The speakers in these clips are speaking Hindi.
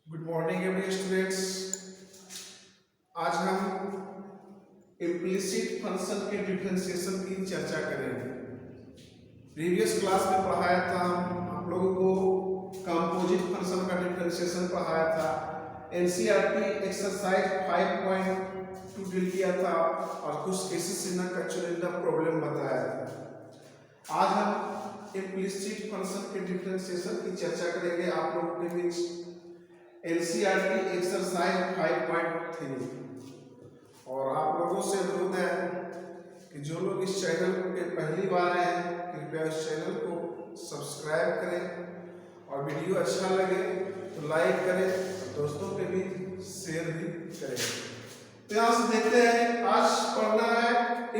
Good morning every students. आज हम इम्प्लिसिट फंक्शन के डिफरेंशिएशन की चर्चा करेंगे। प्रीवियस क्लास में पढ़ाया था आप लोगों को कंपोजिट फंक्शन का डिफरेंशिएशन पढ़ाया था। एनसीईआरटी एक्सरसाइज 5.2 डील किया था और कुछ केसेस इन कचुरिंदा प्रॉब्लम बताया था। आज हम इम्प्लिसिट फंक्शन के डिफरेंशिएशन की चर्चा करेंगे आप लोगों के बीच। एनसीईआरटी एक्सरसाइज 5.3 और आप लोगों से अनुरोध है कि जो लोग इस चैनल पे पहली बार आए हैं कृपया इस चैनल को सब्सक्राइब करें और वीडियो अच्छा लगे तो लाइक करें, दोस्तों के भी शेयर भी करें। तो यहाँ से देखते हैं, आज पढ़ना है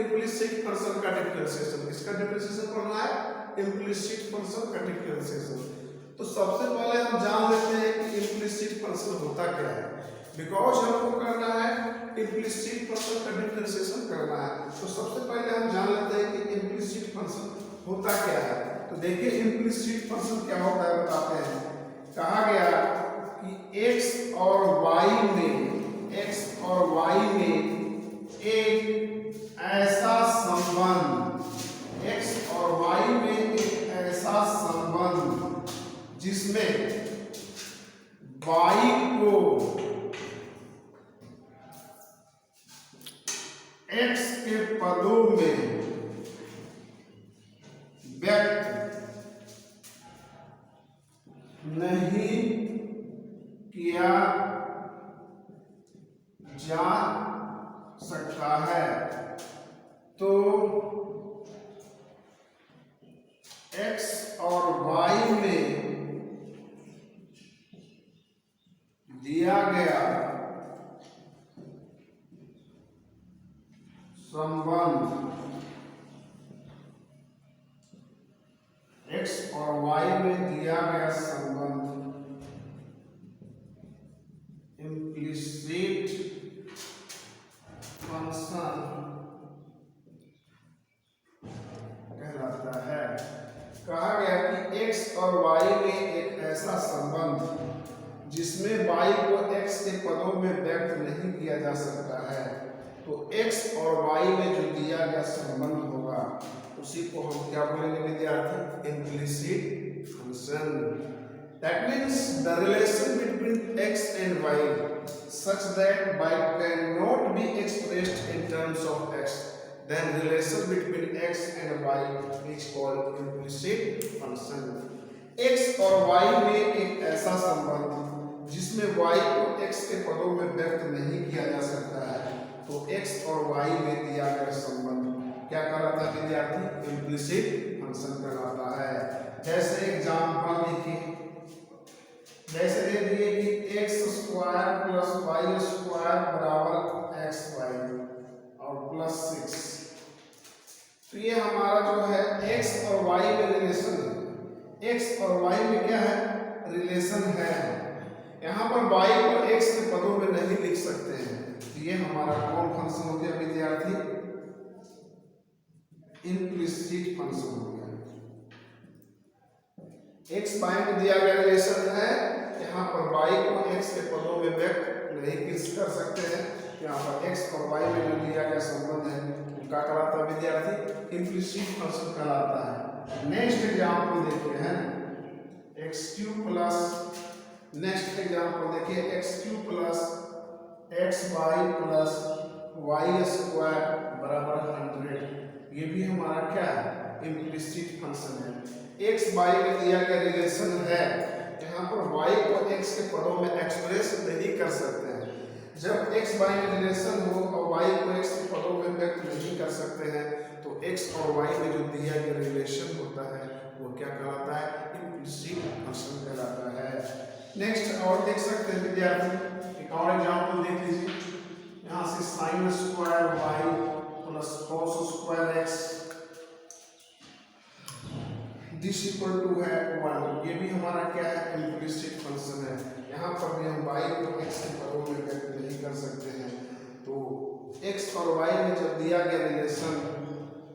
इम्प्लिसिट फंक्शन का डिफरेंशिएशन। इसका डिफरेंशिएशन पढ़ना है इम्प्लिसिट फंक्शन का डिफरेंशिएशन। तो सबसे पहले हम जान लेते हैं कि इम्प्लिसिट फंक्शन होता क्या है। बिकॉज हमको करना है इम्प्लिसिट फंक्शन का डिफरेंशिएशन करना है, तो सबसे पहले हम जान लेते हैं कि इम्प्लिसिट फंक्शन होता क्या है। तो देखिए इम्प्लिसिट फंक्शन क्या होता है बताते हैं। कहा गया कि x और y में एक ऐसा संबंध, x और y में एक ऐसा संबंध जिसमें y को x के पदों में व्यक्त नहीं किया जा सकता है, तो x और y में दिया गया संबंध, x और y में दिया गया संबंध इम्प्लिसिट फंक्शन कहलाता है। कहा गया कि x और y में एक ऐसा संबंध जिसमें y को x के पदों में व्यक्त नहीं किया जा सकता है, तो x और y में जो दिया गया संबंध होगा उसी को हम क्या बोलेंगे विद्यार्थी? Implicit function. That means the relation between x and y such that y cannot be expressed in terms of x, then relation between x and y is called implicit function. x और y में एक ऐसा संबंध जिसमें y को x के पदों में व्यक्त नहीं किया जा सकता है, तो x और y में दिया गया संबंध क्या कहलाता है विद्यार्थी? इम्प्लिसिट फंक्शन कहलाता है। जैसे एग्जाम्पल देखिए, जैसे दे दिए कि x square plus y square बराबर एक्स वाई और प्लस 6। तो ये हमारा जो है x और y में रिलेशन है। x और y में क्या है? रिलेशन है। यहाँ पर y को x के पदों में नहीं लिख सकते हैं, तो ये हमारा कौन फंक्शन हो गया विद्यार्थी? इम्प्लिसिट फंक्शन हो गया। x y में दिया गया रिलेशन है, यहाँ पर y को x के पदों में व्यक्त नहीं कर सकते हैं, यहाँ पर x और y में जो दिया गया संबंध है वो क्या कहलाता है विद्यार्थी? इम्प्लिसिट फंक्शन कहलाता है। नेक्स्ट एग्जांपल देखिए, है ना, x³ प्लस, नेक्स्ट एग्जांपल देखिए x³ plus xy plus y square बराबर 100। ये भी हमारा क्या है? इम्प्लिसिट फंक्शन है। x y में दिया गया रिलेशन है, यहाँ पर y को x के पदों में एक्सप्रेस नहीं कर सकते हैं। जब x y में रिलेशन हो और y को x के पदों में व्यक्त नहीं कर सकते हैं, तो x और y में जो दिया गया रिलेशन होता है वो क्या कहलाता है? इम्प्लिसिट फंक्शन कहलाता है। नेक्स्ट और देख सकते हैं विद्यार्थी, एक और एग्जांपल देख लीजिए। यहाँ से sine square y plus cos square x this equal to है 1। ये भी हमारा क्या है? इम्प्लिसिट फंक्शन है। यहाँ पर भी हम y को x के पदों में व्यक्त नहीं कर सकते हैं, तो x और y में जब दिया गया रिलेशन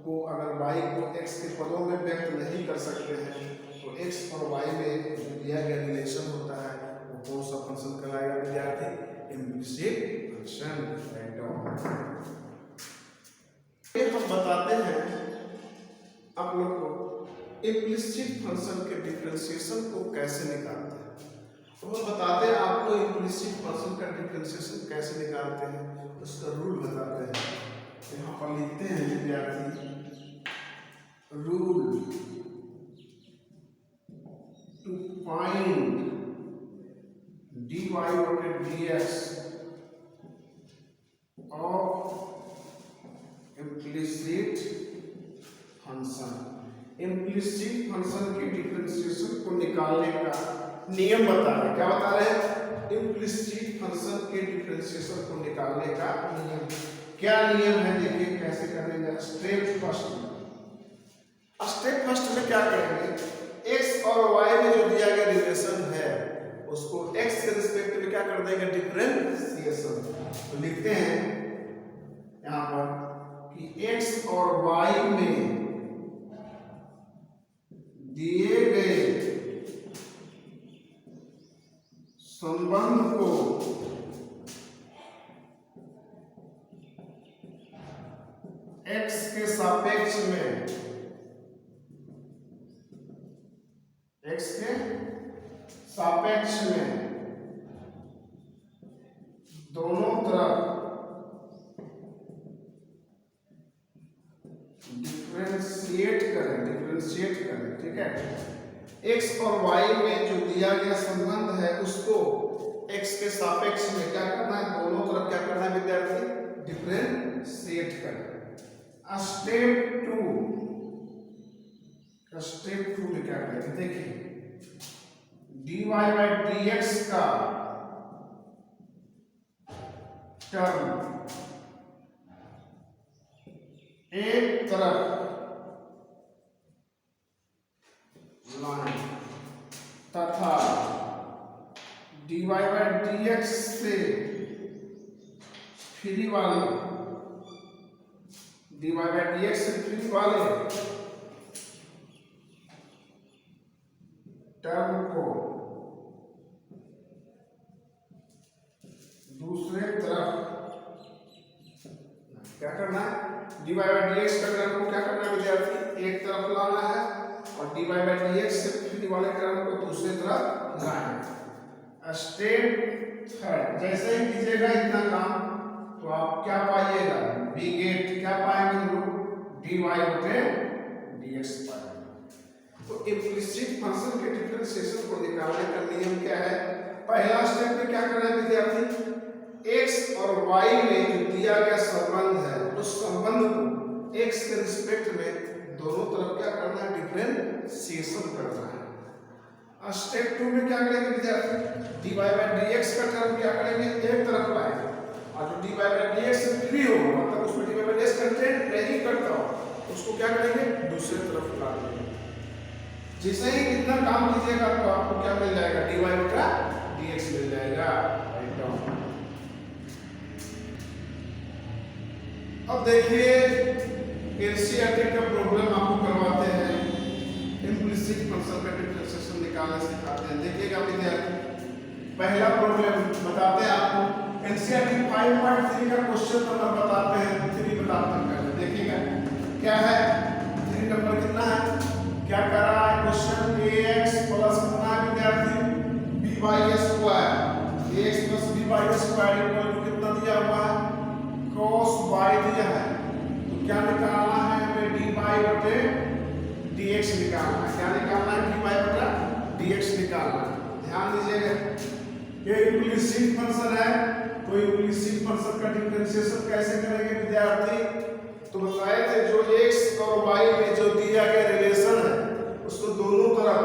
को अगर y को x के पदों में व्यक्त नहीं कर सकते हैं, तो x और y में जो दिया गया रिलेशन होता है वो कौन सा फंक्शन फंक्शन आएगा विद्यार्थी, इम्प्लिसिट फंक्शन। हम बताते हैं आप लोग को इम्प्लिसिट फंक्शन के डिफरेंशिएशन को कैसे निकालते हैं। तो हम बताते हैं आपको इम्प्लिसिट फंक्शन का डिफरेंशिएशन कैसे निकालते हैं, उसका रूल बताते हैं। यहाँ पर लिखते हैं विद्यार्थी, rule to find dy over dx of implicit function. Implicit function के डिफरेंशिएशन को निकालने का नियम बता रहे हैं। क्या बता रहे हैं? इम्प्लिसिट फंक्शन के डिफरेंशिएशन को निकालने का नियम। क्या नियम है देखिए कैसे करेंगे। स्टेप फर्स्ट में क्या करेंगे, x और y में जो दिया गया रिलेशन है उसको x के रिस्पेक्ट में क्या कर देंगे, डिफरेंशिएशन। तो लिखते हैं यहाँ पर कि x और y में दिए गए संबंध को x के सापेक्ष में, x के सापेक्ष में दोनों तरफ डिफरेंशिएट करें, ठीक है। x और y में जो दिया गया संबंध है उसको x के सापेक्ष में क्या करना है, दोनों तरफ क्या करना है विद्यार्थी, डिफरेंशिएट करना। स्टेप टू में क्या करेंगे देखिए, dy बाई dx का टर्म एक तरफ लाइन तथा dy बाई dx से फ्री वाले, dy बाई dx से फ्री वाले टर्म को दूसरे तरफ क्या करना है, dy बाई dx का टर्म को क्या करना है विद्यार्थी, एक तरफ लाना है और dy बाई dx से फ्री वाले टर्म को दूसरे तरफ लाना है। स्टेप थर्ड, जैसे ही कीजिएगा इतना काम तो आप क्या पाइएगा, बिगेट क्या पाएंगे हम लोग, dy बटे dx पाएंगे। तो इम्प्लिसिट फंक्शन के डिफरेंशिएशन को निकालने का नियम क्या है, पहला स्टेप में क्या करना है विद्यार्थी, x और y में जो दिया गया संबंध है उस संबंध को x के रिस्पेक्ट में दोनों तरफ क्या करना है, डिफरेंशिएशन करना है। स्टेप टू में क्या करेंगे विद्यार्थी, dy बाई dx का टर्म क्या करेंगे, एक तरफ लाएंगे और जो dy बाई dx से फ्री हो, मतलब उसमें dy बाई dx कंटेंट नहीं करता हो उसको क्या करेंगे, दूसरे तरफ ला देंगे। जैसे ही इतना काम कीजिएगा तो आपको क्या मिल जाएगा, dy बटा dx मिल जाएगा। अब देखिए एनसीईआरटी का प्रॉब्लम आपको करवाते हैं, इम्प्लिसिट फंक्शन का डिफरेंशिएशन निकालना सिखाते हैं। देखिएगा विद्यार्थी, पहला प्रॉब्लम बताते हैं आपको, एनसीईआरटी 5.3 का क्वेश्चन नंबर बताते हैं, 3 बताते हैं पहले। देखिएगा क्या है, 3 नंबर कितना है, क्या कर रहा है क्वेश्चन, ax प्लस कितना विद्यार्थी, by square, ax plus by square equal to कितना दिया हुआ है, cos y दिया है। तो क्या निकालना है हमें, dy बटे dx निकालना है। क्या निकालना है, dy बटा dx निकालना है। ध्यान दीजिएगा ये इम्प्लिसिट फंक्शन है, तो इम्प्लिसिट फंक्शन का डिफरेंशिएशन कैसे करेंगे विद्यार्थी, तो बताए थे जो x और y में जो दिया गया रिलेशन है उसको दोनों तरफ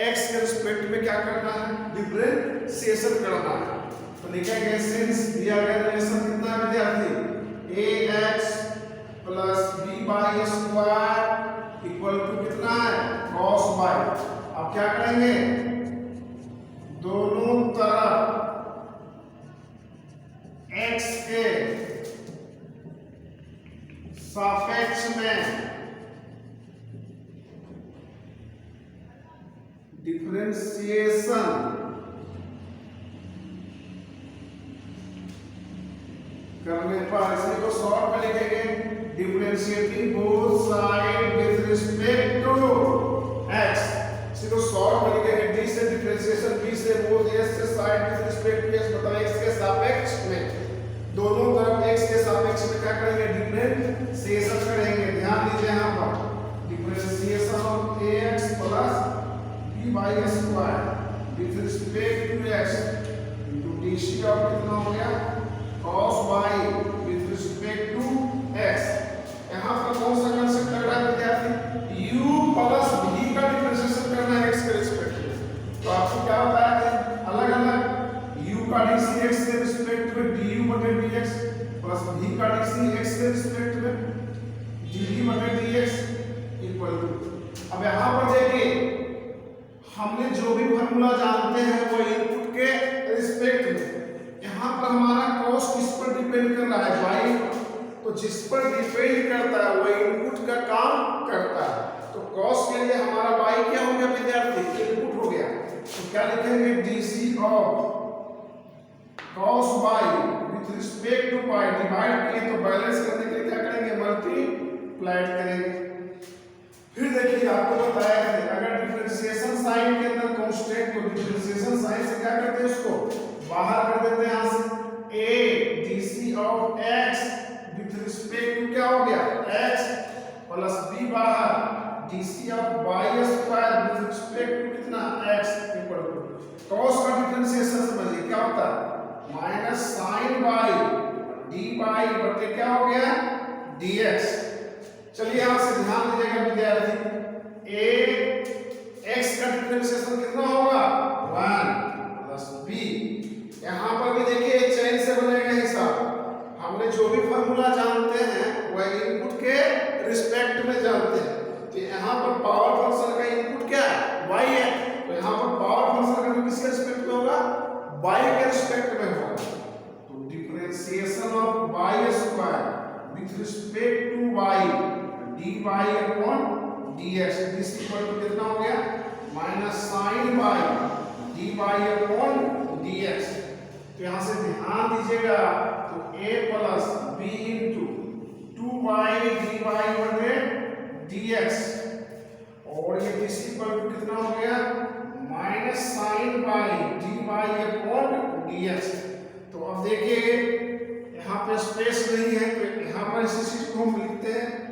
x के रिस्पेक्ट में क्या करना है, डिफरेंशिएशन करना है। तो लिखेंगे सिंस दिया गया रिलेशन कितना है विद्यार्थी, ax plus by square equal to कितना है, cos y। अब क्या करेंगे, दोनों तरफ x के सापेक्ष में डिफरेंशिएशन करने पर इसी को शॉर्ट में लिखेंगे differentiating both side with respect to x। इसी को शॉर्ट में लिखेंगे d से डिफरेंशिएशन b से बोथ s से side with respect to x, मतलब x के सापेक्ष में, दोनों तरफ x के सापेक्ष में क्या करेंगे, डिफरेंशिएशन करेंगे। ध्यान दीजिए यहां पर differentiation of ax plus b square with respect to x into dc of कितना हो गया cos y with respect to x। यहां पर कौन सा कांसेप्ट लग रहा है विद्यार्थी, u प्लस v का डिफरेंशिएशन करना है x के रिस्पेक्ट में। तो आपको क्या बताया कि अलग अलग u का dc x के रिस्पेक्ट में du बटे dx प्लस v का dc x के रिस्पेक्ट में dv बटे dx इक्वल टू। अब यहां पर देखिए हमने जो भी फार्मूला जानते हैं वो इनपुट के रिस्पेक्ट में, यहाँ पर हमारा कॉस किस पर डिपेंड कर रहा है, y। तो जिस पर डिपेंड करता है वो इनपुट का काम करता है। तो कॉस के लिए हमारा y क्या हो गया विद्यार्थी, इनपुट हो गया। तो क्या लिखेंगे dc of cos y with respect to y, divide किए तो बैलेंस करने के लिए क्या करेंगे, मल्टीप्लाई करेंगे। फिर देखिए आपको बताया है अगर डिफरेंशिएशन साइन के अंदर कांस्टेंट, तो डिफरेंशिएशन साइन से क्या करते हैं, उसको बाहर कर देते हैं यहां से। a dc of x with respect to क्या हो गया x प्लस b बाहर dc of y square with respect to कितना x इक्वल टू cos का डिफरेंशिएशन समझिए क्या होता है, माइनस sin y dy बटे क्या हो गया dx। चलिए यहां से ध्यान दीजिएगा विद्यार्थी, a x का डिफरेंशिएशन कितना होगा 1 प्लस b। यहां पर भी देखिए चेन से बनेगा हिसाब, हमने जो भी फार्मूला जानते हैं वह इनपुट के रिस्पेक्ट में जानते हैं। तो यहां पर पावर फंक्शन का इनपुट क्या है, y है। तो यहां पर पावर फंक्शन का किसके रिस्पेक्ट में होगा, y के रिस्पेक्ट में होगा। तो differentiation of y square with respect to y dy upon dx, this equal to कितना हो गया minus sin y dy upon dx। तो यहां से ध्यान दीजिएगा, तो a plus b into 2y dy बटे dx, और ये दिस इक्वल टू कितना हो गया minus sin y dy upon dx। तो अब देखिए यहाँ पे स्पेस नहीं है, तो यहाँ पर इसी चीज को हम लिखते हैं।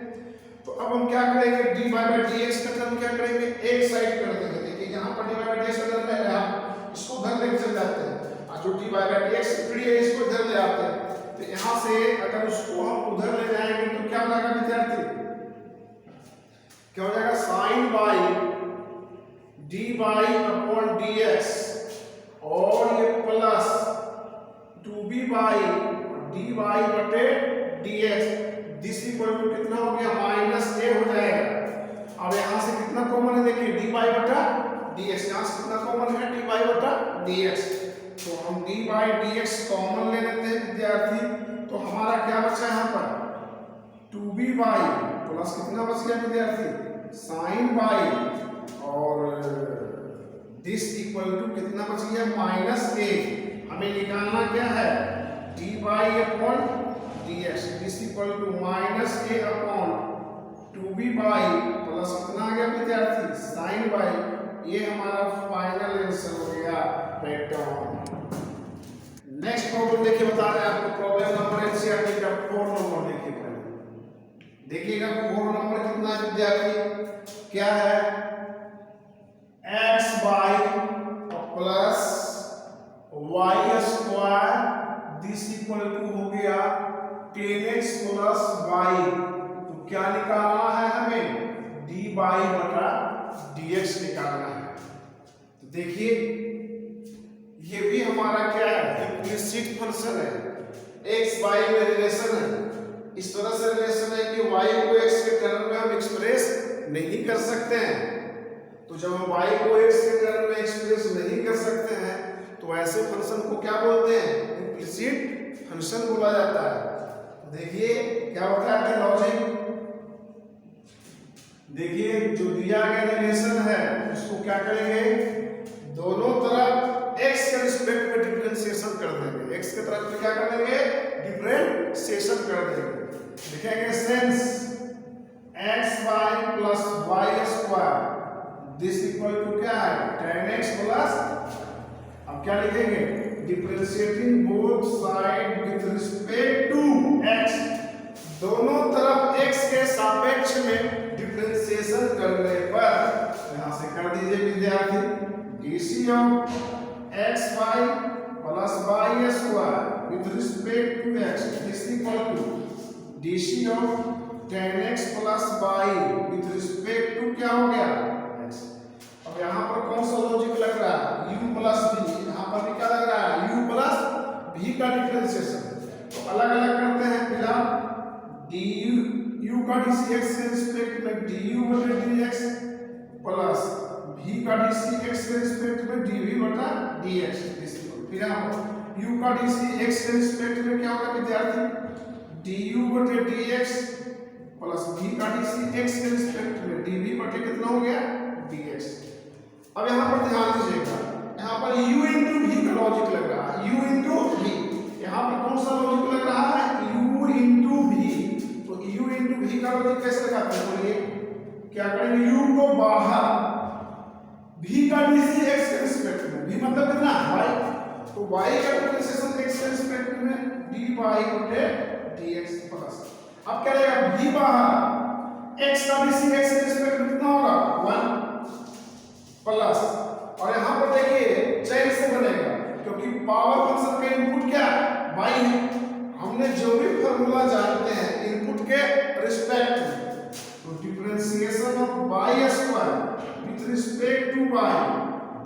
तो अब हम क्या करेंगे, dy बाय dx का टर्म क्या करेंगे, एक साइड कर देंगे। देखिए यहाँ पर dy बाय dx का टर्म है, हम इसको उधर लेके चल जाते हैं, और जो dy बाय dx फ्री है इसको इधर ले आते हैं। तो यहाँ से अगर उसको हम उधर ले जाएंगे तो क्या हो जाएगा विद्यार्थी, क्या हो जाएगा sin y dy upon dx, और ये प्लस 2b बाई dy बटे dx, दिस इक्वल टू कितना हो गया माइनस a हो जाएगा। अब यहां से कितना कॉमन है, देखिए dy बटा dx, यहां से कितना कॉमन है dy बटा dx। तो हम dy dx कॉमन ले लेते हैं विद्यार्थी। तो हमारा क्या बचा यहां पर 2b बाई प्लस कितना बच गया विद्यार्थी sin y, और दिस इक्वल टू कितना बच गया माइनस a। हमें निकालना क्या है dy upon dx, this equal to minus a upon 2b by plus कितना आ गया विद्यार्थी sin y। ये हमारा फाइनल आंसर हो गया ब्रेकडाउन। नेक्स्ट प्रॉब्लम देखिए, बता रहे हैं आपको प्रॉब्लम नंबर एनसीईआरटी का 4 नंबर देखिए पहले। देखिएगा 4 नंबर कितना है विद्यार्थी, क्या है x by plus y square this equal to हो गया 10x प्लस y। तो क्या निकालना है हमें, dy बटा dx निकालना है। तो देखिए ये भी हमारा क्या है, इम्प्लिसिट फंक्शन है, x y में रिलेशन है। इस तरह से रिलेशन है कि y को x के टर्म में हम एक्सप्रेस नहीं कर सकते हैं। तो जब हम y को x के टर्म में एक्सप्रेस नहीं कर सकते हैं तो ऐसे फंक्शन को क्या बोलते हैं, इम्प्लिसिट फंक्शन बोला जाता है। देखिए क्या होता है लॉजिक, देखिए जो दिया गया रिलेशन है उसको क्या करेंगे, दोनों तरफ x के रिस्पेक्ट में डिफरेंशिएशन कर देंगे, x के तरफ में क्या कर देंगे डिफरेंशिएशन डिफरेंशिएशन कर देंगे। लिखेंगे sin xy plus y square this equal to क्या है tan x प्लस, अब क्या लिखेंगे differentiating both side with respect to x, दोनों तरफ x के सापेक्ष में डिफरेंशिएशन करने पर यहां से कर दीजिए विद्यार्थी dc of xy plus y square with respect to x this equal to dc of tan x plus y with respect to क्या हो गया x। अब यहाँ पर कौन सा लॉजिक लग रहा है u प्लस v, यहाँ पर भी क्या लग रहा है u प्लस v का डिफरेंशिएशन, तो अलग अलग करते हैं। फिलहाल du u का dc x के रिस्पेक्ट में du बटा dx प्लस v का dc x के रिस्पेक्ट में dv बटा dx। फिर यहाँ पर u का dc x के रिस्पेक्ट में क्या होगा विद्यार्थी du बटे dx प्लस v का dc x के रिस्पेक्ट में dv बटे कितना हो गया dx। अब यहाँ पर ध्यान दीजिएगा, यहाँ पर u into v का लॉजिक लग रहा है, u into v, यहाँ पर कौन सा लॉजिक लग रहा है u into v, तो u into v का लॉजिक कैसे लगाते हैं बोलिए, क्या करेंगे u को बाहर v का dc x के रिस्पेक्ट में, v मतलब कितना y, तो y का डिफरेंशिएशन x के रिस्पेक्ट में dy बटे dx प्लस, अब क्या रहेगा v बाहर x का dc x के रिस्पेक्ट में कितना होगा 1 प्लस, और यहां पर देखिए चेन से बनेगा क्योंकि पावर फंक्शन का इनपुट क्या y है, हमने जो भी फार्मूला जानते हैं इनपुट के रिस्पेक्ट में, तो differentiation of y square with respect to y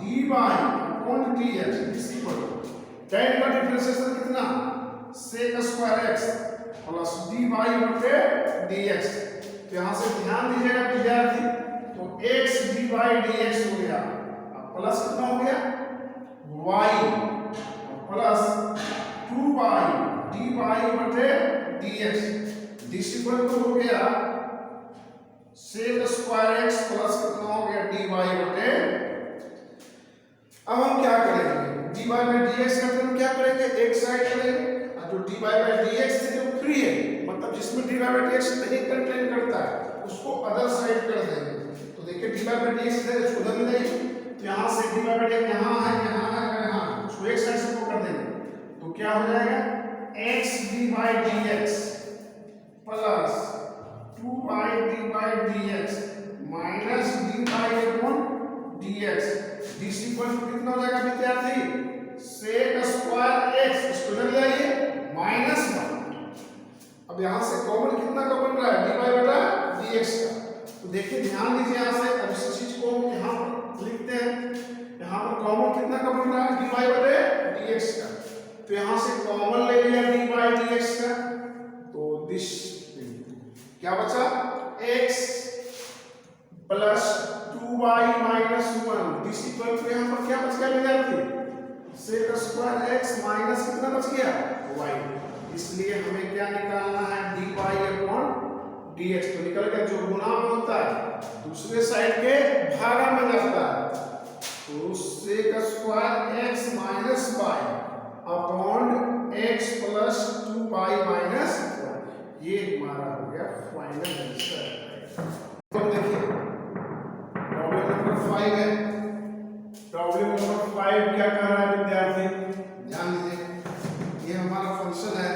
dy upon dx is equal to tan का डिफरेंशिएशन कितना sec square x plus dy बटे dx। तो यहां से ध्यान दीजिएगा विद्यार्थी, तो x dy dx हो गया, अब प्लस कितना हो गया y प्लस 2y dy बटे dx दिस इक्वल टू हो गया sec स्क्वायर x प्लस कितना हो गया dy बटे, अब हम क्या करेंगे dy बाय dx का हम क्या करेंगे एक साइड करेंगे, जो dy बाय dx से जो फ्री है मतलब जिसमें dy बाय dx नहीं कंटेन करता है उसको अदर साइड कर देंगे। तो देखिए dy बाय dx है इसको उधर ले जाइए, तो यहां से dy बाय dx यहां है यहां उसको एक साइड से कर देंगे, तो क्या हो जाएगा x dy bye dx plus 2y dy bye dx minus dy upon dx this equal to कितना हो जाएगा विद्यार्थी sec स्क्वायर x, इसको ले जाइए माइनस 1, अब यहां से कॉमन कितना का बन रहा है dy बटा dx का, तो देखिए ध्यान दीजिए यहां से, अब इस चीज को यहां पर लिखते हैं, यहां पर कॉमन कितना का बन रहा है dy बटे dx का, तो यहां से कॉमन ले लिया dy dx का, तो दिस क्या बचा x plus 2y minus 1 this equal to यहां पर क्या बच गया विद्यार्थी sec स्क्वायर x माइनस कितना बच गया y, इसलिए हमें क्या निकालना है dy अपॉन dx, तो निकल गया जो गुणा में होता है दूसरे साइड के भागा में जाता है, तो sec square x minus y upon x plus 2y minus 1, ये हमारा हो गया फाइनल आंसर। तो देखिए प्रॉब्लम नंबर 5 है, प्रॉब्लम नंबर 5 क्या कर रहा है विद्यार्थी ध्यान दीजिए, ये हमारा फंक्शन है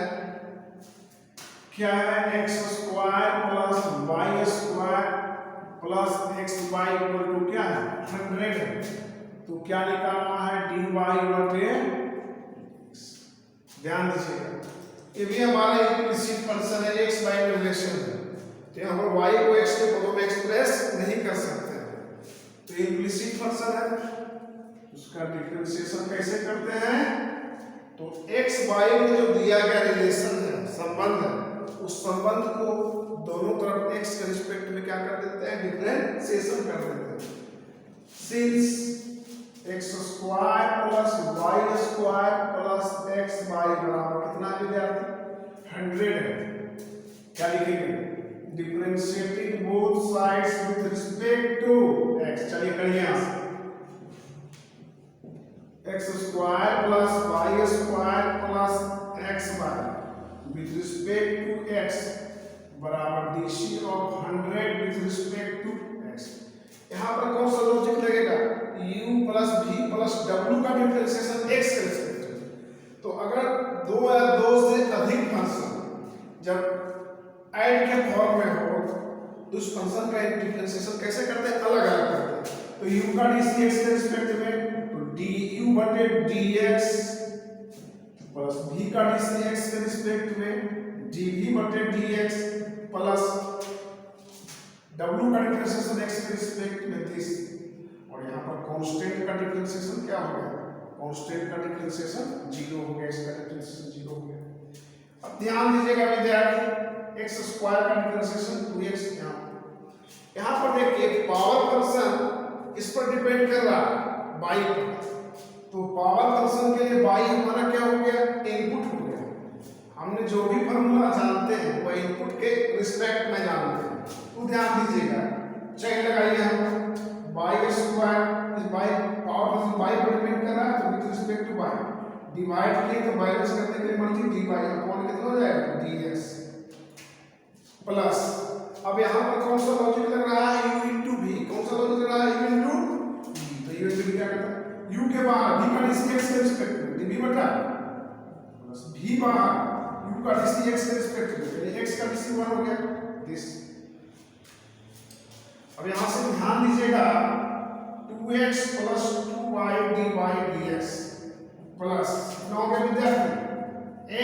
क्या है x square plus y square plus xy equal to क्या है 100 है, तो क्या निकालना है dy बटे, ध्यान दीजिएगा ये भी हमारा इम्प्लिसिट फंक्शन है x y रिलेशन है, तो यहाँ पर y को x के पदों में एक्सप्रेस नहीं कर सकते, तो इम्प्लिसिट फंक्शन है उसका डिफरेंशिएशन कैसे करते हैं, तो x y में जो दिया गया रिलेशन है संबंध है उस संबंध को दोनों तरफ x के रिस्पेक्ट में क्या कर देते हैं डिफरेंशिएशन कर देते हैं, since x square plus y square plus xy बराबर कितना विद्यार्थी 100 है, क्या लिखेंगे differentiating both sides with respect to x, चलिए करिए यहां से x square plus y square plus xy with respect to x बराबर डीसी of 100 with respect to x. यहाँ पर कौन सा लॉजिक लगेगा, u plus v plus w का डिफरेंशिएशन x के रिस्पेक्ट में। तो अगर दो या दो से अधिक फंक्शन जब ऐड के फॉर्म में हो तो उस फंक्शन का डिफरेंशिएशन कैसे करते हैं, अलग अलग करते हैं। तो u का dc x के रिस्पेक्ट में तो du बटे dx प्लस v का dc x के रिस्पेक्ट में dv बटे dx प्लस w का डिफरेंशिएशन x के रिस्पेक्ट में दिस। और यहाँ पर कांस्टेंट का डिफरेंशिएशन क्या हो गया, कांस्टेंट का डिफरेंशिएशन 0 हो गया, इसका डिफरेंशिएशन 0 हो गया। अब ध्यान दीजिएगा विद्यार्थी, x स्क्वायर का डिफरेंशिएशन 2x यहाँ पर देखिए पावर फंक्शन इस पर डिपेंड कर रहा है y पर। तो पावर फंक्शन के लिए y हमारा क्या हो गया, इनपुट हो गया। हमने जो भी फार्मूला जानते हैं वो इनपुट के रिस्पेक्ट में जानते हैं। तो ध्यान दीजिएगा, चेक लगाइए हम y स्क्वायर इस y पावर फंक्शन y पर डिपेंड कर रहा है तो with respect to y divide किए तो बैलेंस करने के लिए मल्टी dy अपॉन कितना हो जाएगा dx प्लस। अब यहाँ पर कौन सा लॉजिक लग रहा है, u into v। कौन सा लॉजिक लग रहा है, u into v। तो u into v क्या करता है, u के बाहर v का dc x के रिस्पेक्ट में dv बटा प्लस v बाहर u का dc x के रिस्पेक्ट में, यानी x का dc 1 हो गया दिस। अब यहाँ से ध्यान दीजिएगा 2x plus 2y dy dx plus कितना हो गया विद्यार्थी,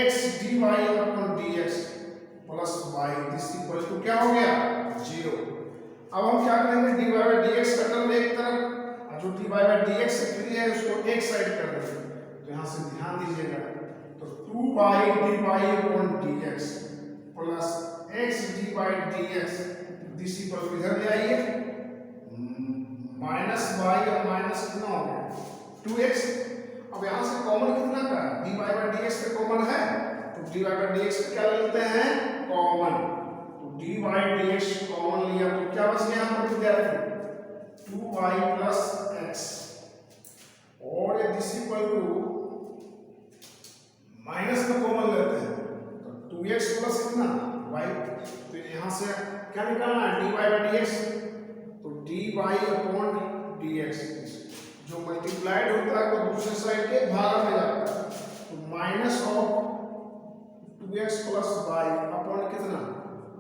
x dy upon dx plus y this equal to क्या हो गया 0। अब हम क्या करेंगे, dy बाय dx का टर्म एक तरफ और जो dy बाय dx से फ्री है उसको एक साइड कर देंगे। तो यहाँ से ध्यान दीजिएगा तो 2y dy upon dx plus x dy dx this equal to इधर ले आइए माइनस y और माइनस कितना हो गया 2x। अब यहाँ से कॉमन कितना का dy बाय dx का कॉमन है तो dy बाय dx का क्या लेते हैं कॉमन। तो dy बाय dx कॉमन लिया तो क्या बच गया यहाँ पर विद्यार्थी 2y प्लस x और ये दिस इक्वल टू माइनस का कॉमन लेते हैं तो 2x प्लस कितना y। तो यहाँ से क्या निकालना है dy बाय dx तो dy अपॉन dx जो मल्टीप्लाइड होता है वो दूसरे साइड के भाग में जाता है। तो minus of 2x plus y upon कितना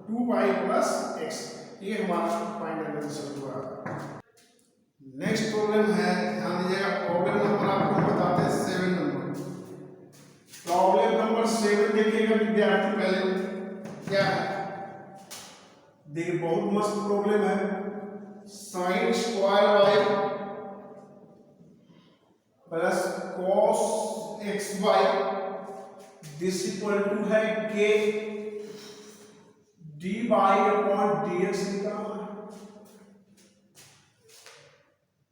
2y प्लस x, ये हमारा फाइनल आंसर हुआ। नेक्स्ट प्रॉब्लम है, ध्यान दीजिएगा प्रॉब्लम नंबर आपको बताते हैं 7 नंबर। प्रॉब्लम नंबर 7 देखिएगा विद्यार्थी, पहले क्या है देखिए, बहुत मस्त प्रॉब्लम है। Sine square y plus cos xy this equal to है k dy अपॉन dx निकालना है।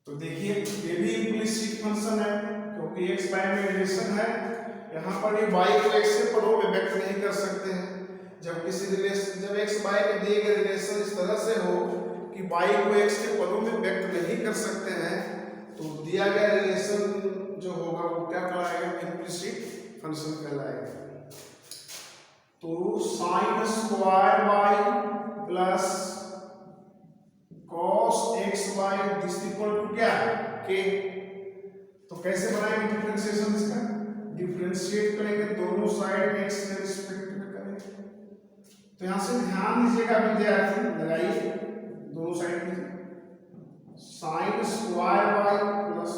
तो देखिए ये भी इम्प्लिसिट फंक्शन है क्योंकि x y में रिलेशन है। यहाँ पर ये y को x के पदों में व्यक्त नहीं कर सकते हैं। जब किसी रिलेशन जब x y में दिए गए रिलेशन इस तरह से हो कि y को x के पदों में व्यक्त नहीं कर सकते हैं तो दिया गया रिलेशन जो होगा वो क्या कहलाएगा, इम्प्लिसिट फंक्शन कहलाएगा। तो sine square y plus cos xy this equal to क्या है k। तो कैसे बनाएंगे डिफरेंशिएशन इसका, डिफरेंशिएट करेंगे दोनों साइड x के रिस्पेक्ट में करेंगे। तो यहां से ध्यान दीजिएगा विद्यार्थी, लगाइए दोनों साइड में sign square y plus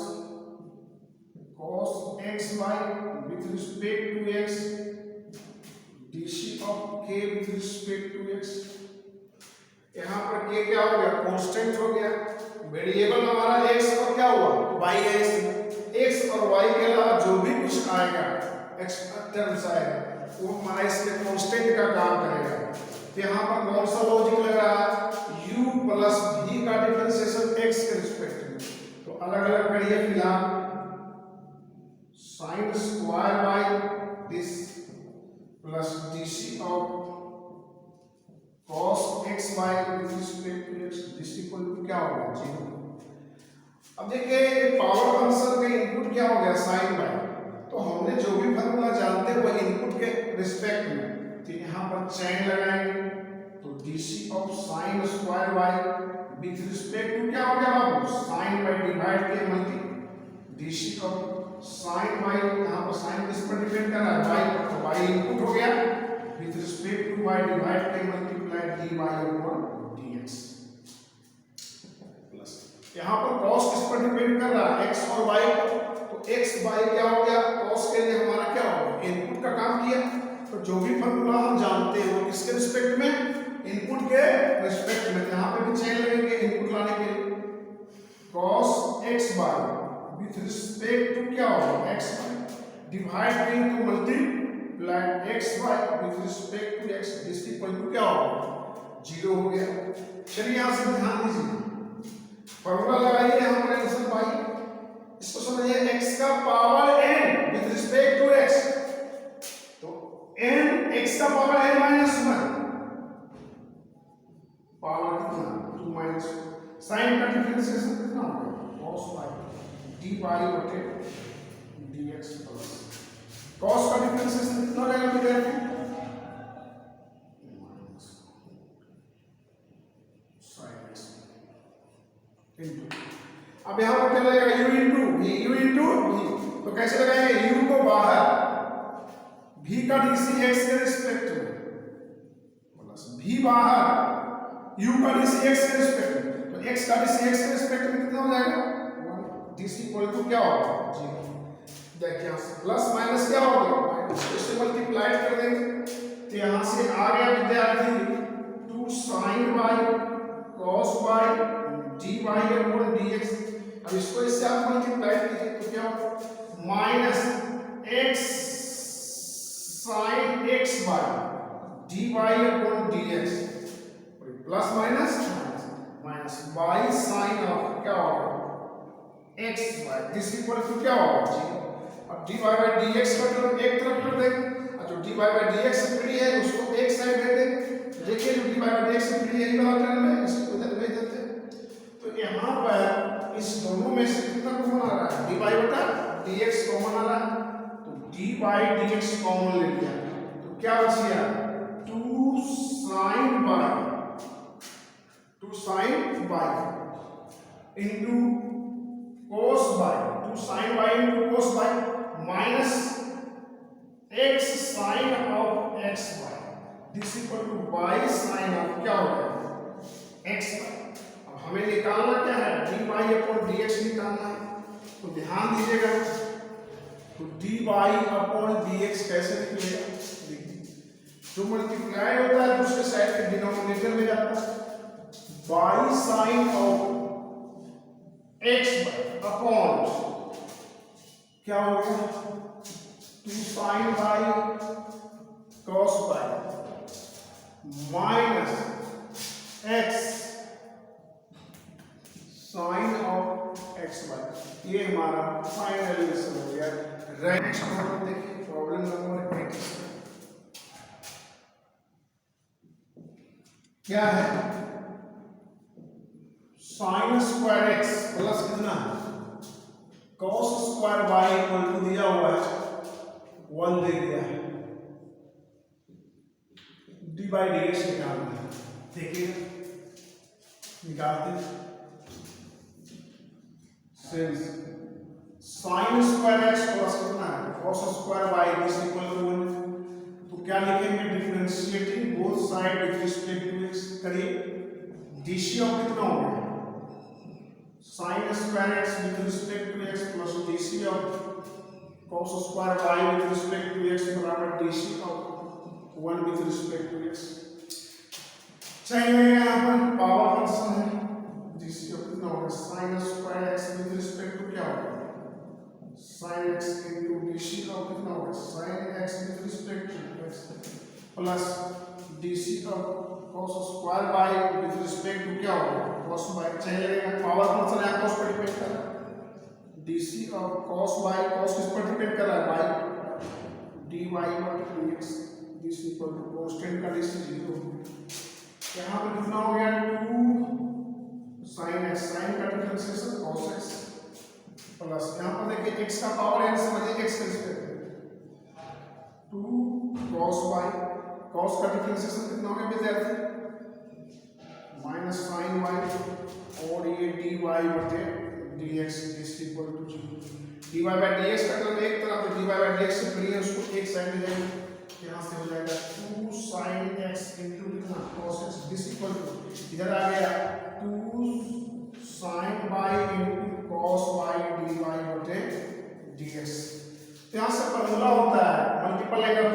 cos xy with respect to x dc of k with respect to x। यहाँ पर k क्या हो गया, कांस्टेंट हो गया। वेरिएबल हमारा x और क्या हुआ y है, x और y के अलावा जो भी कुछ आएगा एक्स्ट्रा टर्म्स आएगा वो हमारा इसके कांस्टेंट का काम करेगा। तो यहाँ पर कौन सा लॉजिक लग रहा है, u प्लस v का डिफरेंशिएशन x के रिस्पेक्ट में। तो अलग अलग करिए फिलहाल, sine square y this plus dc of cos xy with respect to x this equal to क्या होगा 0। अब देखिए पावर फंक्शन का इनपुट क्या हो गया sin y। तो हमने जो भी फार्मूला जानते हैं वो इनपुट के रिस्पेक्ट में तो यहाँ पर चैन लगाएंगे तो DC of sine square y with respect to क्या हो गया बाबू, साइन बाई डिवाइड के multi DC of sine y, यहाँ पर साइन किस पर डिपेंड कर रहा है, वाई पर, तो वाई इनपुट हो गया with respect to y divide के multiply d y upon dx plus यहाँ पर cos किस पर डिपेंड कर रहा है, x और y पर, तो x y क्या हो गया, cos के लिए हमारा क्या होगा, इनपुट का काम किया, तो जो भी फॉर्मूला हम जानते हैं वो किसके रिस्पेक्ट में, इनपुट के रिस्पेक्ट में, यहाँ पे भी चेन लगेंगे इनपुट लाने के लिए, cos x y with respect to क्या होगा, x y divide into multiply x y with respect to x is equal to क्या होगा, 0 हो गया। चलिए यहाँ से ध्यान दीजिए, फॉर्मूला लगाइए यहाँ पर आंसर पाई, इसको समझिए x का power n with respect to x, तो n x का पावर n माइनस 1 पावर कितना 2 माइनस, साइन का डिफरेंशिएशन कितना होगा cos y dy बटे dx प्लस cos का डिफरेंशिएशन कितना हो जाएगा विद्यार्थी, अब यहां पर क्या लगेगा u इंटू v, तो कैसे लगाएंगे u को बाहर v का dc x के रिस्पेक्ट में प्लस v बाहर u का dc x के रिस्पेक्ट में, तो x का dc x के रिस्पेक्ट में कितना हो जाएगा 1, dc इक्वल टू क्या होगा 0। देखिए यहां से प्लस माइनस क्या हो गया, इससे मल्टीप्लाई कर देंगे, तो यहां से आ गया विद्यार्थी 2 sin y cos y dy upon dx, अब इसको इससे आप मल्टीप्लाई कीजिए तो क्या होगा minus x sin x y dy upon dx plus minus minus y sin of क्या होगा x y this equal to क्या होगा 0। अब dy बाय dx का टर्म एक तरफ कर देंगे और जो dy बाय dx से फ्री है उसको एक साइड भेज देंगे, देखिए जो dy बाय dx से फ्री है ये वाला टर्म है, इसको इधर भेज देते हैं, तो यहाँ पर इस दोनों में से कितना कॉमन आ रहा है, dy बटा dx कॉमन आ रहा है, तो dy dx कॉमन ले लिया तो क्या बच गया 2 sin y into cos y, 2 sin y into cos y minus x sin of x y this equal to y sin of क्या होगा x y। हमें निकालना क्या है dy अपॉन dx निकालना है, तो ध्यान दीजिएगा, तो dy अपॉन dx कैसे निकलेगा, जो मल्टीप्लाई होता है दूसरे साइड के डिनोमिनेटर में जाता है, y sin of x upon क्या हो गया 2 sin y cos y minus x sine of x y, ये हमारा फाइनल आंसर हो गया। नेक्स्ट प्रॉब्लम देखिए, प्रॉब्लम नंबर 8 क्या है, साइन स्क्वायर एक्स प्लस कितना cos square y equal to दिया हुआ है 1 दे दिया है, डी बाई डी एक्स निकालना है, देखिए निकालते साइन स्क्वायर एक्स प्लस कितना है cos square y is equal to 1, तो क्या लिखेंगे differentiating both side with respect to x, करिए डीसी ऑफ कितना हो गया sine square x with respect to x plus DC of cos square y with respect to x बराबर डीसी of 1 with respect to x. चाहिए यहाँ पर पावर फंक्शन है, डीसी ऑफ कितना होगा sine square x with respect to क्या होगा sine x into DC of कितना होगा sine x with respect to x plus DC of cos square y with respect to क्या होगा cos वाई, चाहिए पावर फंक्शन है cos पर डिपेंड कर रहा है, DC of cos y, cos किस पर डिपेंड कर रहा है वाई, dy बटा dx this equal to constant का डीसी 0 हो गया, यहाँ पे कितना हो गया 2 sin x, sin का डिफरेंशिएशन cos x प्लस यहाँ पर देखिए x का पावर n समझिए x के रिस्पेक्ट में 2 cos y कॉस का डिफरेंशिएशन कितना हो गया विद्यार्थी, माइनस साइन वाई, और ये डी वाई बटे d x this equal to zero. D y by d x का मतलब एक तरफ d y by d x से करिए उसको एक साइड ले जाएंगे, यहाँ से हो जाएगा 2 sin x इंटू कितना cos x this equal to इधर आ गया 2 sin y into cos y dy बटे dx। यहाँ से फॉर्मूला होता है मल्टीपल लेकर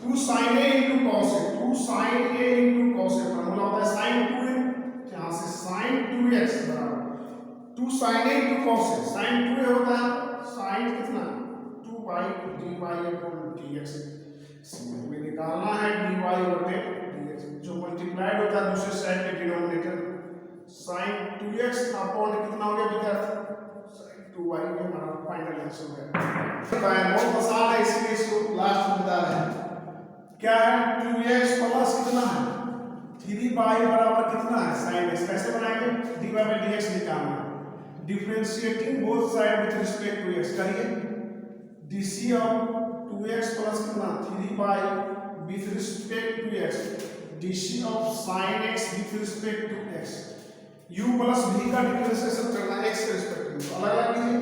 2 sin a into cos a, 2 sin a into cos a formula होता है sin 2a, यहाँ से sin 2x बराबर 2 sin a into cos a, sin 2a होता है sin कितना 2y dy अपॉन dx। में निकालना है dy बटे dx जो मल्टीप्लाइड होता है दूसरे साइड के डिनोमिनेटर sin 2x अपॉन कितना हो गया विद्यार्थी sin 2y ये हमारा फाइनल आंसर है। बहुत आसान है इसलिए इसको लास्ट में बता रहे हैं क्या है 2x प्लस कितना है 3y बराबर कितना है sin x। कैसे बनाएंगे dy बाय dx निकालना है differentiating both side with respect to x करिए dc ऑफ 2x प्लस कितना 3y with respect to x dc of sin x with respect to x u plus v का डिफरेंशिएशन करना x के रिस्पेक्ट में तो अलग अलग कीजिए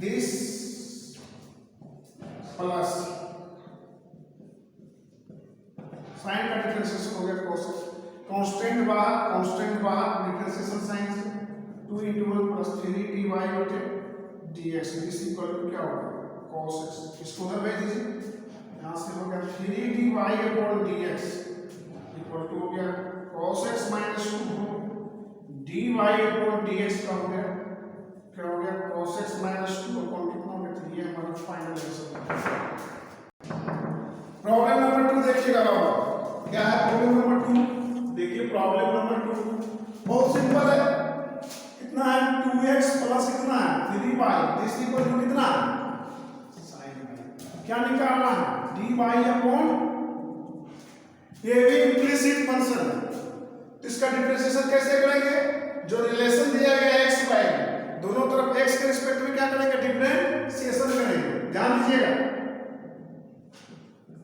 दिस प्लस sin का डिफरेंशिएशन हो गया cos कांस्टेंट बाहर डिफरेंशिएशन साइन से 2 × 1 + 3 dy बटे dx दिस इक्वल टू क्या होगा cos x इसको उधर भेज दीजिए यहाँ से हो गया 3 dy upon dx equal to हो गया cos x - 2 dy upon dx का हो गया क्या हो गया cos x - 2 अपॉन कितना हो गया 3 ये हमारा फाइनल आंसर है। प्रॉब्लम नंबर 2 देखिएगा बाबा क्या है प्रॉब्लम नंबर 2 देखिए प्रॉब्लम नंबर 2 बहुत सिंपल है कितना है 2x प्लस कितना है 3y दिस इक्वल टू कितना है क्या निकालना है dy अपॉन ये भी इंप्लिसिट फंक्शन है तो इसका डिफरेंशिएशन कैसे करेंगे जो रिलेशन दिया गया है x y दोनों तरफ x के रिस्पेक्ट में क्या करेंगे डिफरेंशिएशन करेंगे ध्यान दीजिएगा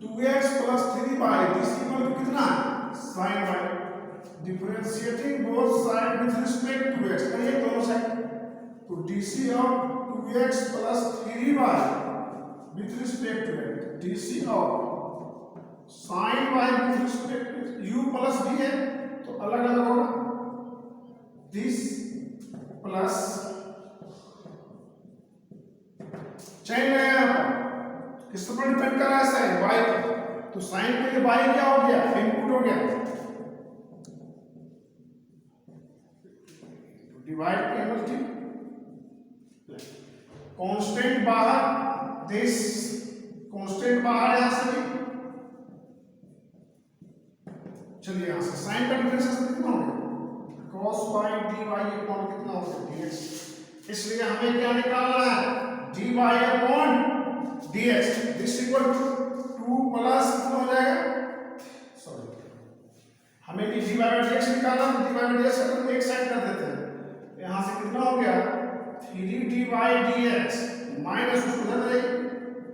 2x + 3y this equal to कितना sin y differentiating both side with respect to x करिए दोनों साइड तो dc of 2x + 3y with respect to it dc of sin y with respect to u plus v है तो अलग अलग होगा this plus चेंज रहेगा किस पर डिपेंड कर रहा है sin y तो sin के लिए y क्या हो गया इनपुट हो गया डिवाइड के मल्टी कांस्टेंट बाहर दिस कांस्टेंट बाहर यहां से भी चलिए यहां से sin का डिफरेंशिएशन कितना हो गया cos y dy अपॉन कितना हो गया dx इसलिए हमें क्या निकालना है dy upon dx this equal to 2 plus कितना हो जाएगा सॉरी हमें dy बाय dx निकालना है dy बाय dx को एक साइड कर देते हैं यहां से कितना हो गया 3 dy dx माइनस उधर रहे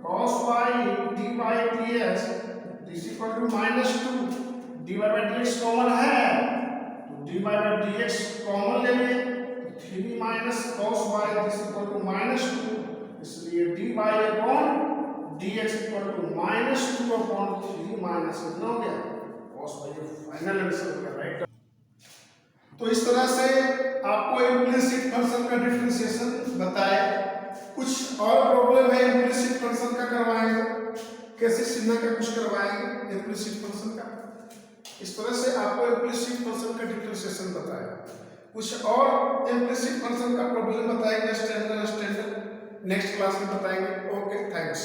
cos y dy dx this equal to -2 dy by dx common है तो dy by dx कॉमन ले लें तो 3 minus cos y this equal to -2 इसलिए dy upon dx equal to -2 upon 3 minus कितना हो गया cos y ये फाइनल आंसर हो गया राइट। तो इस तरह से आपको इम्प्लिसिट फंक्शन का डिफरेंशिएशन बताया कुछ और प्रॉब्लम है इम्प्लिसिट फंक्शन का करवाएंगे कैसे सीखना का कुछ करवाएंगे इम्प्लिसिट फंक्शन का इस तरह से आपको इम्प्लिसिट फंक्शन का डिफरेंशिएशन बताया कुछ और इम्प्लिसिट फंक्शन का प्रॉब्लम बताएंगे स्टैंडर्ड नेक्स्ट क्लास में बताएंगे ओके थैंक्स।